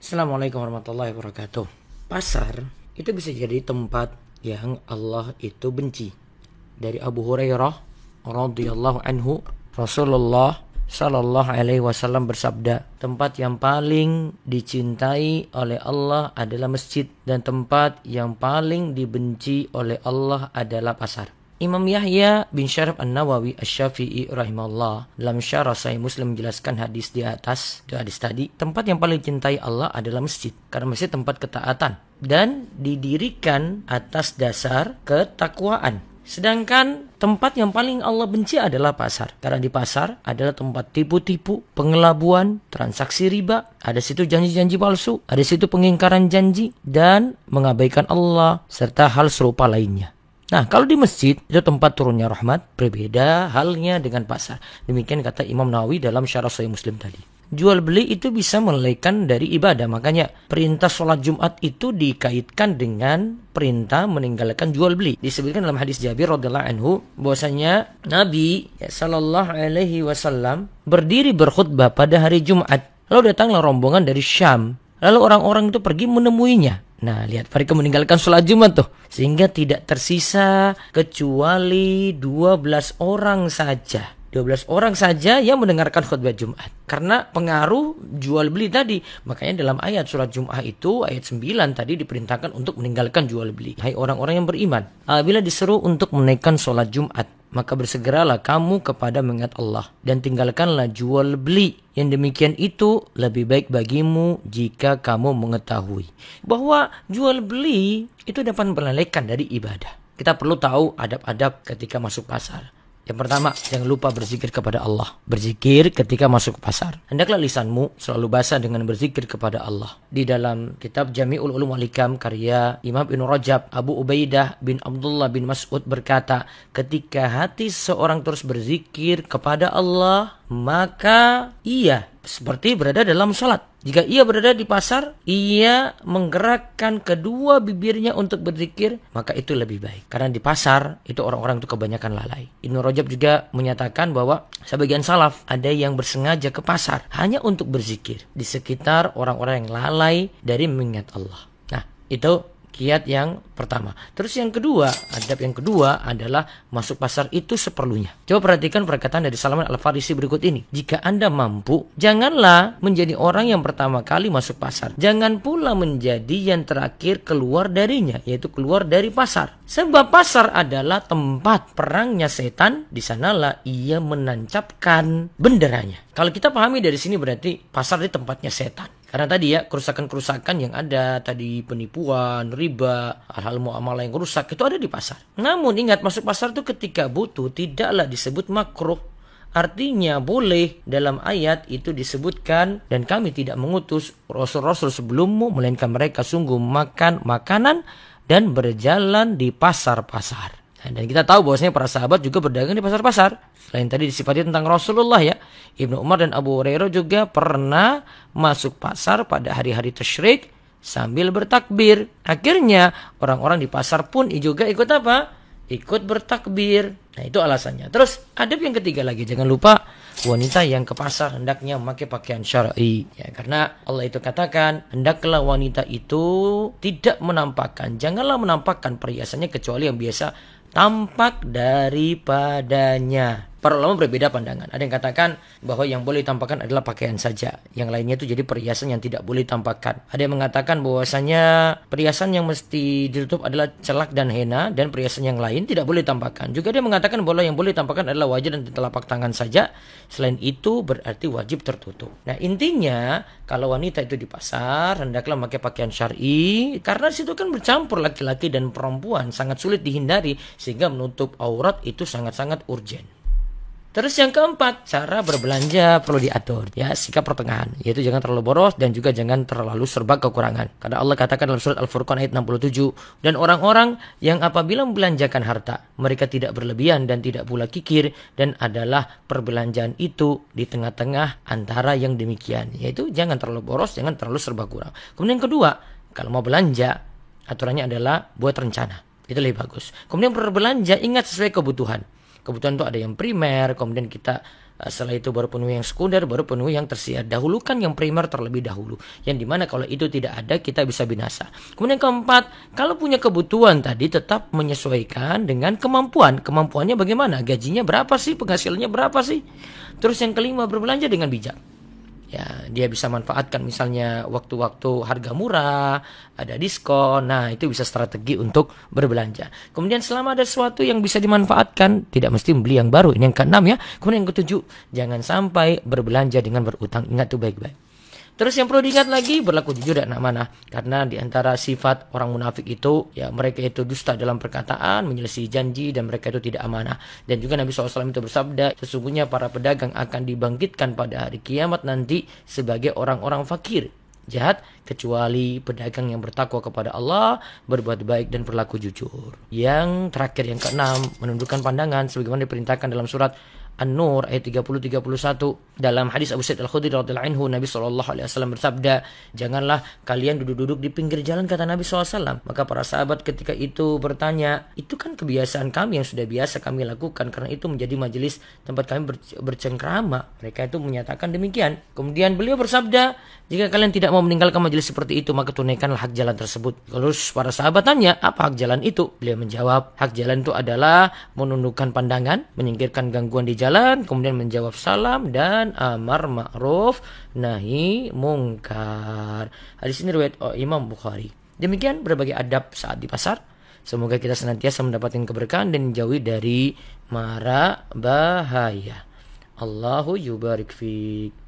Assalamualaikum warahmatullahi wabarakatuh. Pasar itu bisa jadi tempat yang Allah itu benci. Dari Abu Hurairah radhiyallahu anhu, Rasulullah sallallahu alaihi wasallam bersabda, tempat yang paling dicintai oleh Allah adalah masjid dan tempat yang paling dibenci oleh Allah adalah pasar. Imam Yahya bin Syaraf An-Nawawi Asy-Syafi'i rahimahullah dalam syarah Sahih Muslim menjelaskan hadis di atas, itu hadis tadi, tempat yang paling dicintai Allah adalah masjid, karena masjid tempat ketaatan dan didirikan atas dasar ketakwaan. Sedangkan tempat yang paling Allah benci adalah pasar, karena di pasar adalah tempat tipu-tipu, pengelabuan, transaksi riba, ada situ janji-janji palsu, ada situ pengingkaran janji dan mengabaikan Allah serta hal serupa lainnya. Nah, kalau di masjid itu tempat turunnya rahmat, berbeda halnya dengan pasar. Demikian kata Imam Nawawi dalam syarah Sahih Muslim tadi. Jual beli itu bisa melalaikan dari ibadah. Makanya perintah sholat Jumat itu dikaitkan dengan perintah meninggalkan jual beli. Disebutkan dalam hadis Jabir radhiyallahu anhu bahwasanya Nabi sallallahu alaihi wasallam berdiri berkhutbah pada hari Jumat. Lalu datanglah rombongan dari Syam. Lalu orang-orang itu pergi menemuinya. Nah, lihat, mereka meninggalkan sholat Jumat tuh. Sehingga tidak tersisa kecuali 12 orang saja. 12 orang saja yang mendengarkan khutbah Jumat. Karena pengaruh jual beli tadi. Makanya dalam ayat surat Jum'ah itu, ayat 9 tadi diperintahkan untuk meninggalkan jual beli. Hai orang-orang yang beriman, apabila diseru untuk menaikkan sholat Jumat, maka bersegeralah kamu kepada mengingat Allah dan tinggalkanlah jual beli. Yang demikian itu lebih baik bagimu jika kamu mengetahui bahwa jual beli itu dapat melalaikan dari ibadah. Kita perlu tahu adab-adab ketika masuk pasar. Yang pertama, jangan lupa berzikir kepada Allah. Berzikir ketika masuk ke pasar. Hendaklah lisanmu selalu basah dengan berzikir kepada Allah. Di dalam kitab Jami'ul Ulum wal Hikam karya Imam Ibnu Rajab, Abu Ubaidah bin Abdullah bin Mas'ud berkata, ketika hati seorang terus berzikir kepada Allah, maka ia seperti berada dalam sholat. Jika ia berada di pasar, ia menggerakkan kedua bibirnya untuk berzikir, maka itu lebih baik. Karena di pasar, itu orang-orang itu kebanyakan lalai. Ibnu Rajab juga menyatakan bahwa sebagian salaf ada yang bersengaja ke pasar hanya untuk berzikir di sekitar orang-orang yang lalai dari mengingat Allah. Nah, itu kiat yang pertama. Terus yang kedua, adab yang kedua adalah masuk pasar itu seperlunya. Coba perhatikan perkataan dari Salman Al-Farisi berikut ini. Jika Anda mampu, janganlah menjadi orang yang pertama kali masuk pasar. Jangan pula menjadi yang terakhir keluar darinya, yaitu keluar dari pasar. Sebab pasar adalah tempat perangnya setan, di sanalah ia menancapkan benderanya. Kalau kita pahami dari sini berarti pasar itu tempatnya setan. Karena tadi ya, kerusakan-kerusakan yang ada, tadi penipuan, riba, hal-hal muamalah yang rusak, itu ada di pasar. Namun ingat, masuk pasar itu ketika butuh, tidaklah disebut makruh. Artinya boleh, dalam ayat itu disebutkan, dan kami tidak mengutus rasul-rasul sebelummu, melainkan mereka sungguh makan makanan dan berjalan di pasar-pasar. Dan kita tahu bahwasanya para sahabat juga berdagang di pasar-pasar. Selain tadi disifati tentang Rasulullah ya, Ibnu Umar dan Abu Hurairah juga pernah masuk pasar pada hari-hari tasyrik sambil bertakbir. Akhirnya orang-orang di pasar pun juga ikut apa? Ikut bertakbir. Nah, itu alasannya. Terus adab yang ketiga lagi, jangan lupa wanita yang ke pasar hendaknya memakai pakaian syar'i. Ya, karena Allah itu katakan, hendaklah wanita itu tidak menampakkan, janganlah menampakkan perhiasannya kecuali yang biasa tampak daripadanya. Para ulama berbeda pandangan. Ada yang katakan bahwa yang boleh ditampakkan adalah pakaian saja. Yang lainnya itu jadi perhiasan yang tidak boleh ditampakkan. Ada yang mengatakan bahwasanya perhiasan yang mesti ditutup adalah celak dan henna, dan perhiasan yang lain tidak boleh ditampakkan. Juga dia mengatakan bahwa yang boleh ditampakkan adalah wajah dan telapak tangan saja. Selain itu berarti wajib tertutup. Nah, intinya kalau wanita itu di pasar hendaklah memakai pakaian syar'i, karena di situ kan bercampur laki-laki dan perempuan, sangat sulit dihindari, sehingga menutup aurat itu sangat-sangat urgen. Terus yang keempat, cara berbelanja perlu diatur, ya, sikap pertengahan, yaitu jangan terlalu boros dan juga jangan terlalu serba kekurangan. Karena Allah katakan dalam surat Al-Furqan ayat 67, dan orang-orang yang apabila membelanjakan harta, mereka tidak berlebihan dan tidak pula kikir, dan adalah perbelanjaan itu di tengah-tengah antara yang demikian, yaitu jangan terlalu boros, jangan terlalu serba kurang. Kemudian yang kedua, kalau mau belanja, aturannya adalah buat rencana, itu lebih bagus. Kemudian berbelanja ingat sesuai kebutuhan. Kebutuhan itu ada yang primer, kemudian kita setelah itu baru penuhi yang sekunder, baru penuhi yang tersier. Dahulukan yang primer terlebih dahulu. Yang dimana kalau itu tidak ada, kita bisa binasa. Kemudian keempat, kalau punya kebutuhan tadi tetap menyesuaikan dengan kemampuan. Kemampuannya bagaimana? Gajinya berapa sih? Penghasilannya berapa sih? Terus yang kelima, berbelanja dengan bijak. Ya, dia bisa manfaatkan misalnya waktu-waktu harga murah, ada diskon. Nah, itu bisa strategi untuk berbelanja. Kemudian selama ada sesuatu yang bisa dimanfaatkan, tidak mesti beli yang baru. Ini yang keenam ya. Kemudian yang ketujuh, jangan sampai berbelanja dengan berutang. Ingat tuh baik-baik. Terus yang perlu diingat lagi, berlaku jujur dan amanah. Karena di antara sifat orang munafik itu, ya mereka itu dusta dalam perkataan, menyelesaikan janji, dan mereka itu tidak amanah. Dan juga Nabi SAW itu bersabda, sesungguhnya para pedagang akan dibangkitkan pada hari kiamat nanti sebagai orang-orang fakir, jahat, kecuali pedagang yang bertakwa kepada Allah, berbuat baik dan berlaku jujur. Yang terakhir, yang keenam, menundukkan pandangan sebagaimana diperintahkan dalam surat An-Nur ayat 30-31. Dalam hadis Abu Sa'id Al-Khudri radhiyallahu anhu, Nabi SAW bersabda, janganlah kalian duduk-duduk di pinggir jalan, kata Nabi SAW. Maka para sahabat ketika itu bertanya, itu kan kebiasaan kami yang sudah biasa kami lakukan, karena itu menjadi majelis tempat kami bercengkrama. Mereka itu menyatakan demikian. Kemudian beliau bersabda, jika kalian tidak mau meninggalkan majelis seperti itu, maka tunaikanlah hak jalan tersebut. Terus para sahabat tanya, apa hak jalan itu? Beliau menjawab, hak jalan itu adalah menundukkan pandangan, menyingkirkan gangguan di jalan, kemudian menjawab salam, dan amar ma'ruf nahi mungkar. Hadis ini riwayat Imam Bukhari. Demikian berbagai adab saat di pasar. Semoga kita senantiasa mendapatkan keberkahan dan jauhi dari mara bahaya. Allahu yubarik fiik.